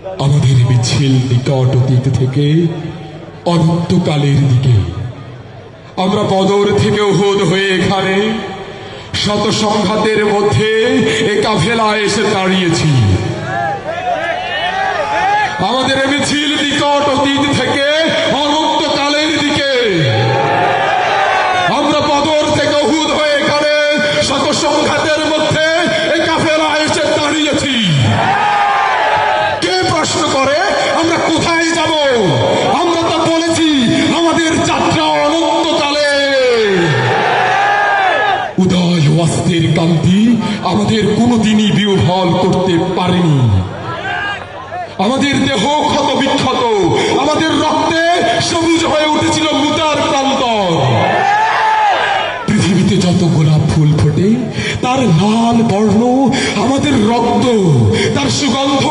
আমাদের মিছিল নিকট অতীত থেকে অনন্তকালের দিকে। আমরা বদর থেকে উহুদ হয়ে এখানে শত সংঘাতের মধ্যে এ কাফেলায় এসে দাঁড়িয়েছি। আমাদের মিছিল নিকট অতীত থেকে অনন্তকালের দিকে। আমরা বদর থেকে উহুদ হয়ে এখানে শত সংঘাতের মধ্যে এ কাফেলায় এসে দাঁড়িয়েছি। কে প্রশ্ন করে আমরা কোথায় যাব? আমরা তো বলেছি আমাদের যাত্রা অনন্তকালে। উদয় অস্তের কান্তি আমাদের কোনোদিনই বিহ্বল করতে পারেনি। আমাদের দেহ ক্ষত বিক্ষত, আমাদের রক্তে সবুজ হয়ে উঠেছিল মুতার প্রান্তর। পৃথিবীতে যত গোলাপ ফুল ফোটে তার লাল বর্ণ আমাদের রক্ত, তার সুগন্ধ